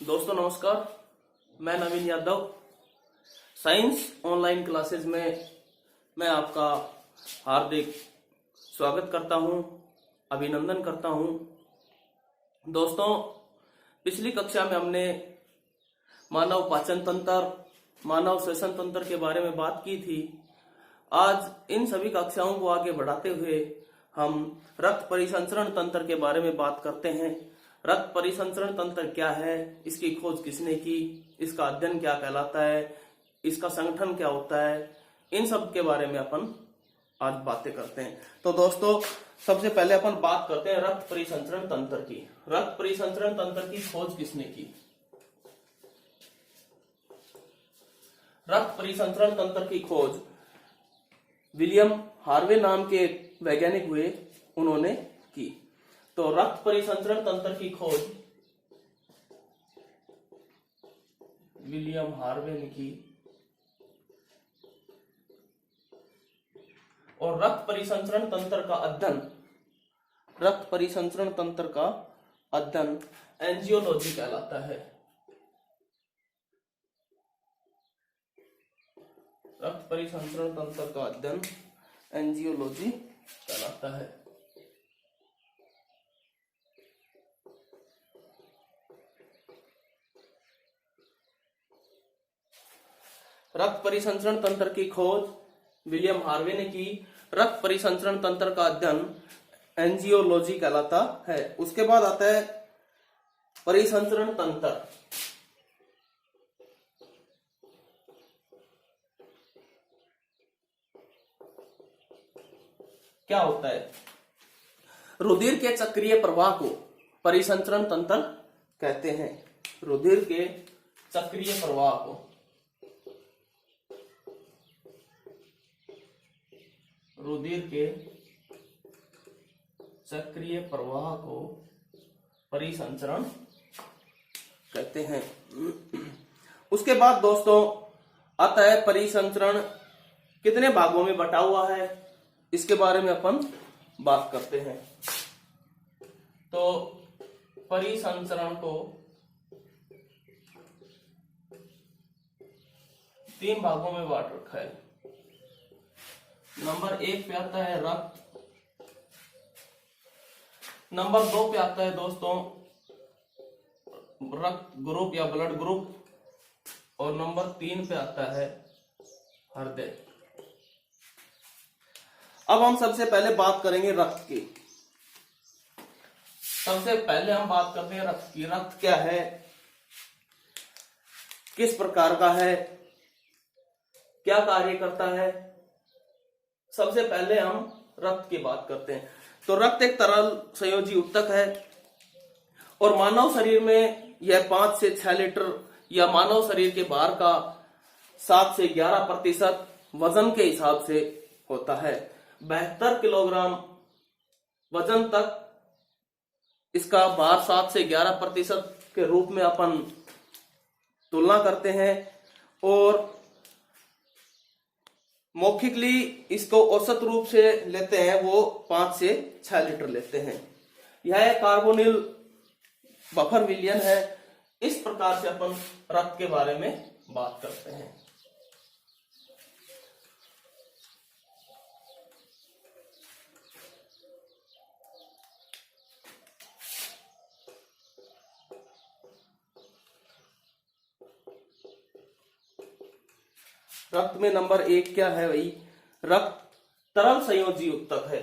दोस्तों नमस्कार, मैं नवीन यादव साइंस ऑनलाइन क्लासेस में मैं आपका हार्दिक स्वागत करता हूं, अभिनंदन करता हूं। दोस्तों, पिछली कक्षा में हमने मानव पाचन तंत्र, मानव श्वसन तंत्र के बारे में बात की थी। आज इन सभी कक्षाओं को आगे बढ़ाते हुए हम रक्त परिसंचरण तंत्र के बारे में बात करते हैं। रक्त परिसंचरण तंत्र क्या है, इसकी खोज किसने की, इसका अध्ययन क्या कहलाता है, इसका संगठन क्या होता है, इन सब के बारे में अपन आज बातें करते हैं। तो दोस्तों, सबसे पहले अपन बात करते हैं रक्त परिसंचरण तंत्र की। रक्त परिसंचरण तंत्र की खोज किसने की? रक्त परिसंचरण तंत्र की खोज विलियम हार्वे नाम के वैज्ञानिक हुए, उन्होंने की। तो रक्त परिसंचरण तंत्र की खोज विलियम हार्वे ने की और रक्त परिसंचरण तंत्र का अध्ययन, रक्त परिसंचरण तंत्र का अध्ययन एंजियोलॉजी कहलाता है। रक्त परिसंचरण तंत्र का अध्ययन एंजियोलॉजी कहलाता है। रक्त परिसंचरण तंत्र की खोज विलियम हार्वे ने की। रक्त परिसंचरण तंत्र का अध्ययन एंजियोलॉजी कहलाता है। उसके बाद आता है परिसंचरण तंत्र। क्या होता है? रुधिर के चक्रीय प्रवाह को परिसंचरण तंत्र कहते हैं। रुधिर के चक्रीय प्रवाह को रुधिर के चक्रीय प्रवाह को परिसंचरण कहते हैं। उसके बाद दोस्तों आता है परिसंचरण कितने भागों में बटा हुआ है, इसके बारे में अपन बात करते हैं। तो परिसंचरण को 3 भागों में बांट रखा है। नंबर 1 पे आता है रक्त, नंबर 2 पे आता है दोस्तों रक्त ग्रुप या ब्लड ग्रुप, और नंबर 3 पे आता है हृदय। अब हम सबसे पहले बात करेंगे रक्त की। सबसे पहले हम बात करते हैं रक्त की। रक्त क्या है, किस प्रकार का है, क्या कार्य करता है? सबसे पहले हम रक्त की बात करते हैं। तो रक्त एक तरल संयोजी उत्तक है और मानव शरीर में यह 5 से 6 लीटर या मानव शरीर के बाहर का 7 से 11% वजन के हिसाब से होता है। 72 किलोग्राम वजन तक इसका बाहर 7 से 11% के रूप में अपन तुलना करते हैं, और मौखिकली इसको औसत रूप से लेते हैं वो 5 से 6 लीटर लेते हैं। यह कार्बोनिल बफर विलयन है। इस प्रकार से अपन रक्त के बारे में बात करते हैं। रक्त में नंबर 1 क्या है भाई? रक्त तरल संयोजी उत्तक है।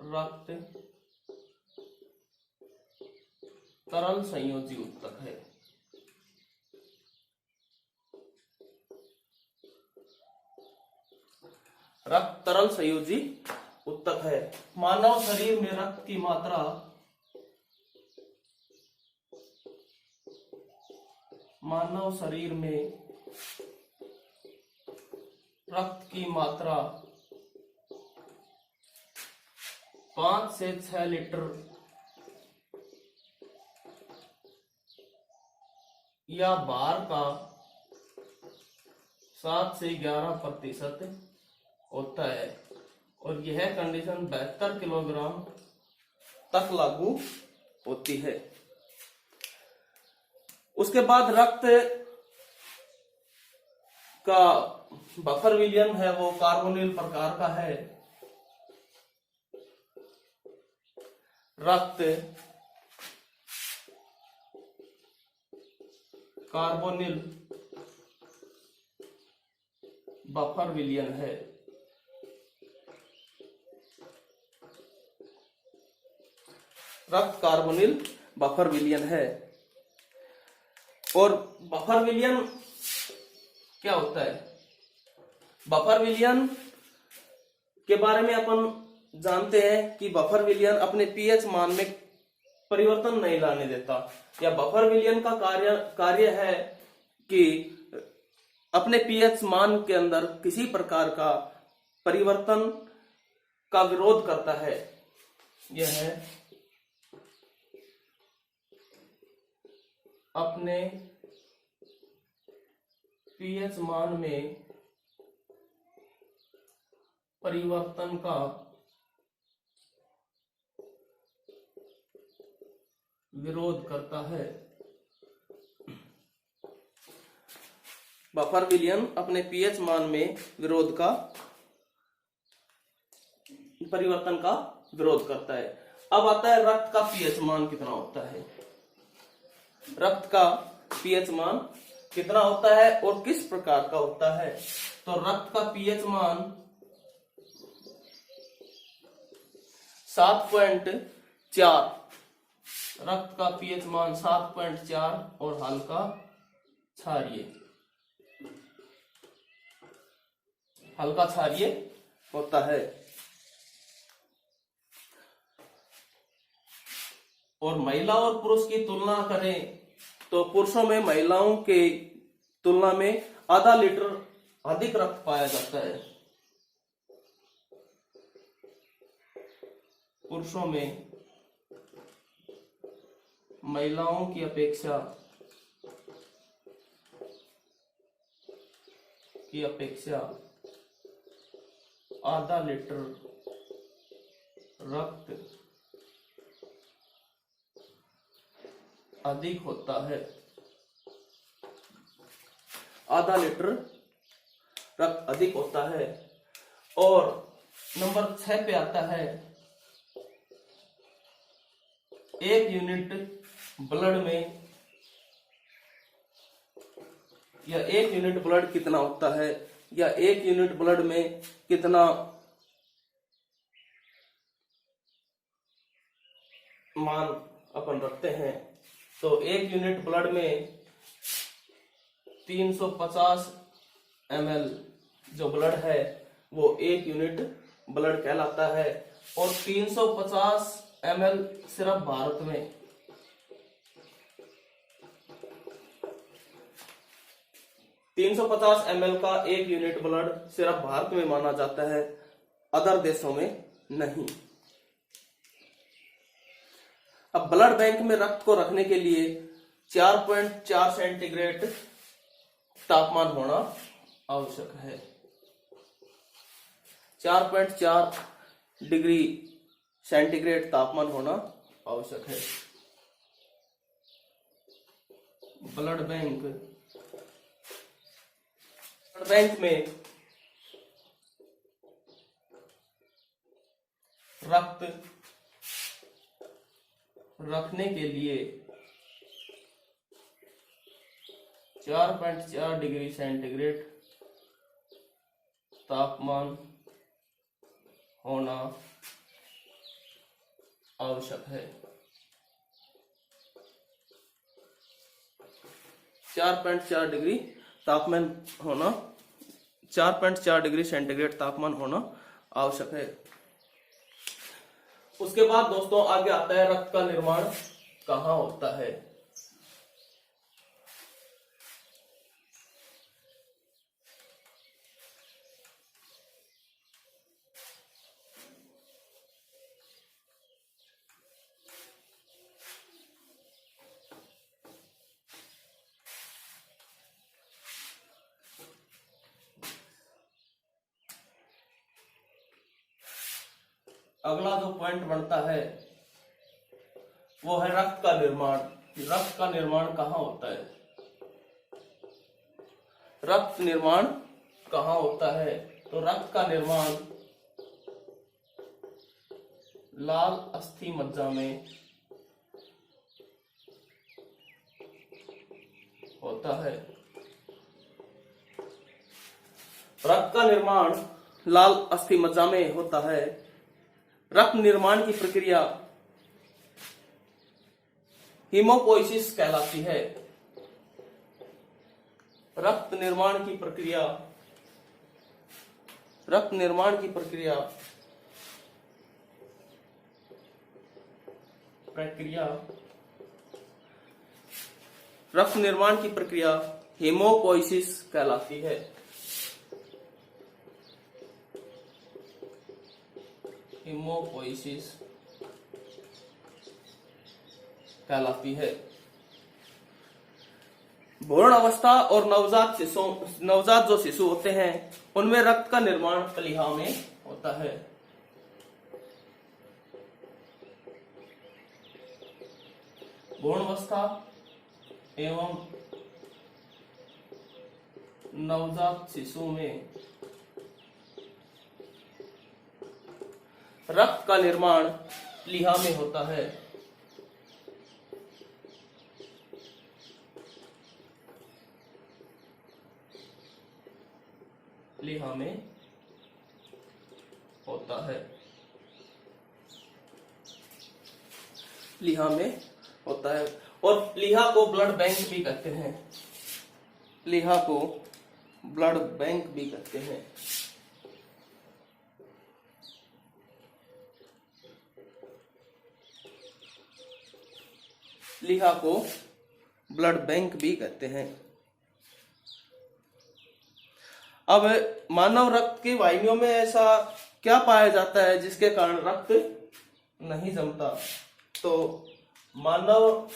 रक्त तरल संयोजी उत्तक है। रक्त तरल संयोजी उत्तक है। मानव शरीर में रक्त की मात्रा मानव शरीर में रक्त की मात्रा 5 से 6 लीटर या बाहर का 7 से 11% होता है, और यह कंडीशन 72 किलोग्राम तक लागू होती है। उसके बाद रक्त का बफर विलयन है वो कार्बोनिल प्रकार का है। रक्त कार्बोनिल बफर विलयन है। रक्त कार्बोनिल बफर विलयन है। और बफर विलयन क्या होता है? बफर विलयन के बारे में अपन जानते हैं कि बफर विलयन अपने पीएच मान में परिवर्तन नहीं लाने देता, या बफर विलयन का कार्य है कि अपने पीएच मान के अंदर किसी प्रकार का परिवर्तन का विरोध करता है। यह है अपने पीएच मान में परिवर्तन का विरोध करता है। बफर विलयन अपने पीएच मान में परिवर्तन का विरोध करता है। अब आता है रक्त का पीएच मान कितना होता है। रक्त का पीएच मान कितना होता है और किस प्रकार का होता है? तो रक्त का पीएच मान 7.4, रक्त का पीएच मान 7.4 और हल्का क्षारीय होता है। और महिला और पुरुष की तुलना करें तो पुरुषों में महिलाओं के तुलना में आधा लीटर अधिक रक्त पाया जाता है। पुरुषों में महिलाओं की अपेक्षा आधा लीटर रक्त अधिक होता है। आधा लीटर रक्त अधिक होता है। और नंबर 6 पे आता है 1 यूनिट ब्लड में, या 1 यूनिट ब्लड कितना होता है, या 1 यूनिट ब्लड में कितना मान अपन रखते हैं। तो 1 यूनिट ब्लड में 350 ml जो ब्लड है वो 1 यूनिट ब्लड कहलाता है। और 350 ml सिर्फ भारत में, 350 ml का 1 यूनिट ब्लड सिर्फ भारत में माना जाता है, अदर देशों में नहीं। अब ब्लड बैंक में रक्त को रखने के लिए 4.4 सेंटीग्रेड तापमान होना आवश्यक है। 4.4 डिग्री सेंटीग्रेड तापमान होना आवश्यक है। ब्लड बैंक में रक्त रखने के लिए 4.4 डिग्री सेंटीग्रेड तापमान होना आवश्यक है। 4.4 डिग्री तापमान होना, 4.4 डिग्री सेंटीग्रेड तापमान होना आवश्यक है। उसके बाद दोस्तों आगे आता है रक्त का निर्माण कहाँ होता है। अगला जो पॉइंट बनता है वो है रक्त का निर्माण। कि रक्त का निर्माण कहाँ होता है। रक्त निर्माण कहाँ होता है? तो रक्त का निर्माण लाल अस्थि मज्जा में होता है। रक्त का निर्माण लाल अस्थि मज्जा में होता है। रक्त निर्माण की प्रक्रिया हीमोपोइसिस कहलाती है। रक्त निर्माण की प्रक्रिया रक्त निर्माण की प्रक्रिया रक्त निर्माण की प्रक्रिया हीमोपोइसिस कहलाती है। हीमोपोइसिस कहलाती है। भ्रूण अवस्था और नवजात जो शिशु होते हैं उनमें रक्त का निर्माण प्लीहा में होता है। भ्रूण अवस्था एवं नवजात शिशु में रक्त का निर्माण प्लीहा में होता है। प्लीहा में होता है। प्लीहा में होता है। और प्लीहा को ब्लड बैंक भी कहते हैं। प्लीहा को ब्लड बैंक भी कहते हैं। प्लीहा को ब्लड बैंक भी कहते हैं। अब मानव रक्त की वाहिनियों में ऐसा क्या पाया जाता है जिसके कारण रक्त नहीं जमता? तो मानव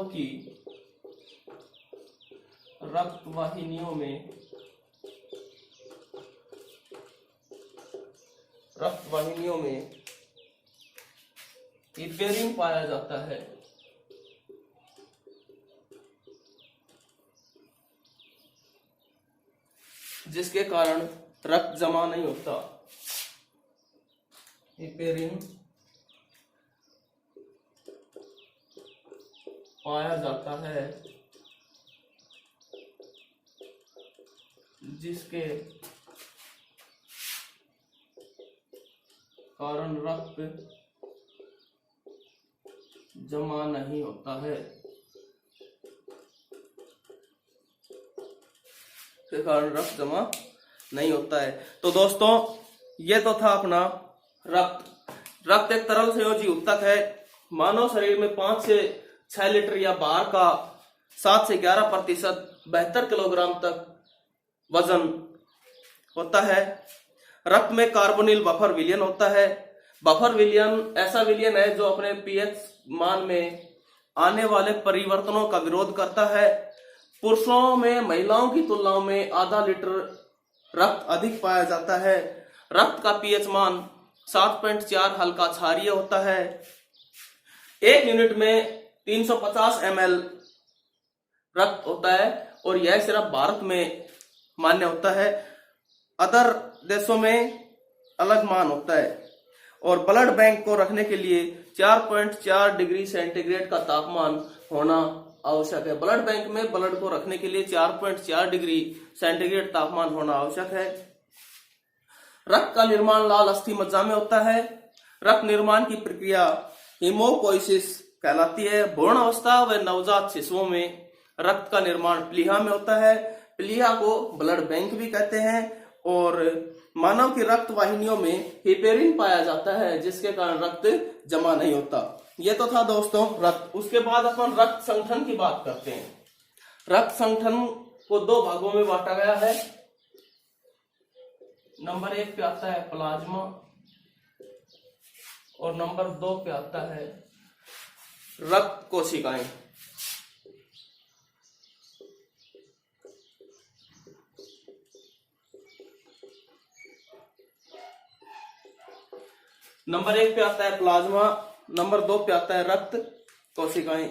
की रक्त वाहिनियों में हिपेरिन पाया जाता है। जिसके कारण रक्त जमा नहीं होता। हिपेरिन पाया जाता है जिसके कारण रक्त जमा नहीं होता है। के कारण रक्त जमा नहीं होता है। तो दोस्तों ये तो था अपना रक्त। रक्त एक तरल संयोजी ऊतक है। मानव शरीर में 5 से 6 लीटर या बाहर का 7 से 11% 72 किलोग्राम तक वजन होता है। रक्त में कार्बोनिल बफर विलयन होता है। बफर विलयन ऐसा विलयन है जो अपने पीएच मान में आने वाले परिवर्तनों का विरोध करता है। पुरुषों में महिलाओं की तुलना में आधा लीटर रक्त अधिक पाया जाता है। रक्त का पीएच मान 7.4 हल्का क्षारीय होता है। 1 यूनिट में 350 ml रक्त होता है और यह सिर्फ भारत में मान्य होता है। अदर देशों में अलग मान होता है। और ब्लड बैंक को रखने के लिए 4.4 डिग्री सेंटीग्रेड का तापमान होना आवश्यक है। ब्लड बैंक में ब्लड को रखने के लिए 4.4 डिग्री सेंटीग्रेड तापमान होना आवश्यक है। रक्त का निर्माण लाल अस्थि मज्जा में होता है। रक्त निर्माण की प्रक्रिया हीमोपोइसिस कहलाती है। भ्रूण अवस्था व नवजात शिशुओं में रक्त का निर्माण प्लीहा में होता है। प्लीहा को ब्लड बैंक भी कहते हैं। और मानव की रक्त वाहिनियों में हिपेरिन पाया जाता है जिसके कारण रक्त जमा नहीं होता। ये तो था दोस्तों रक्त। उसके बाद अपन रक्त संगठन की बात करते हैं। रक्त संगठन को 2 भागों में बांटा गया है। नंबर 1 पे आता है प्लाज्मा और नंबर 2 पे आता है रक्त कोशिकाएं। नंबर 1 पे आता है प्लाज्मा, नंबर 2 पे आता है रक्त कोशिकाएं।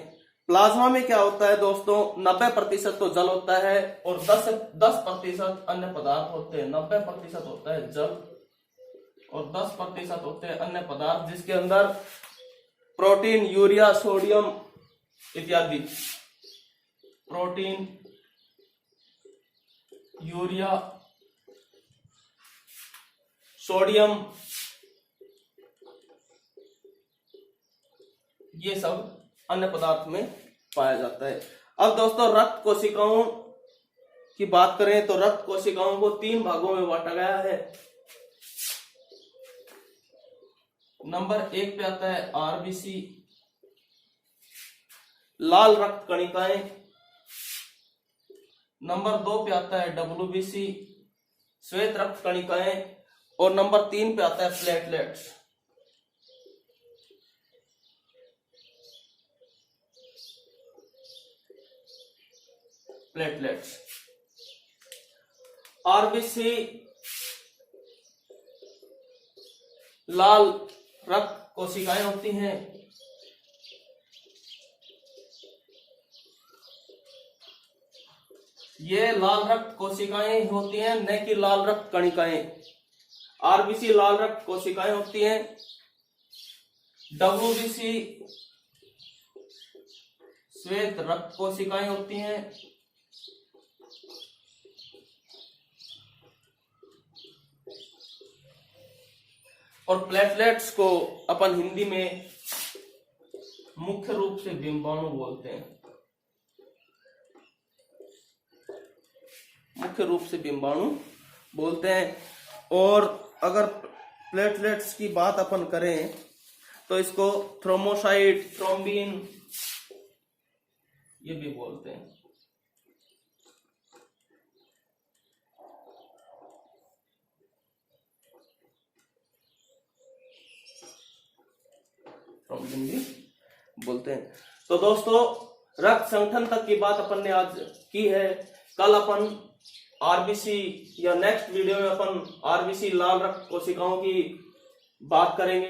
प्लाज्मा में क्या होता है दोस्तों, 90% तो जल होता है और 10% अन्य पदार्थ होते हैं। 90% होता है जल और 10% होते हैं अन्य पदार्थ, जिसके अंदर प्रोटीन, यूरिया, सोडियम इत्यादि। प्रोटीन, यूरिया, सोडियम, ये सब अन्य पदार्थ में पाया जाता है। अब दोस्तों रक्त कोशिकाओं की बात करें तो रक्त कोशिकाओं को 3 भागों में बांटा गया है। नंबर 1 पे आता है आरबीसी, लाल रक्त कणिकाएं। नंबर 2 पे आता है डब्ल्यूबीसी, श्वेत रक्त कणिकाएं। और नंबर 3 पे आता है प्लेटलेट्स। प्लेटलेट्स, आरबीसी लाल रक्त कोशिकाएं होती हैं। ये लाल रक्त कोशिकाएं होती हैं, न कि लाल रक्त कणिकाएं। आरबीसी लाल रक्त कोशिकाएं होती हैं, डब्ल्यूबीसी श्वेत रक्त कोशिकाएं होती हैं, और प्लेटलेट्स को अपन हिंदी में मुख्य रूप से बिंबाणु बोलते हैं। मुख्य रूप से बिंबाणु बोलते हैं। और अगर प्लेटलेट्स की बात अपन करें तो इसको थ्रोम्बोसाइट, थ्रोम्बिन ये भी बोलते हैं। थ्रोम्बिन भी बोलते हैं। तो दोस्तों रक्त संगठन तक की बात अपन ने आज की है। कल अपन आरबीसी या नेक्स्ट वीडियो में अपन आरबीसी लाल रक्त कोशिकाओं की बात करेंगे।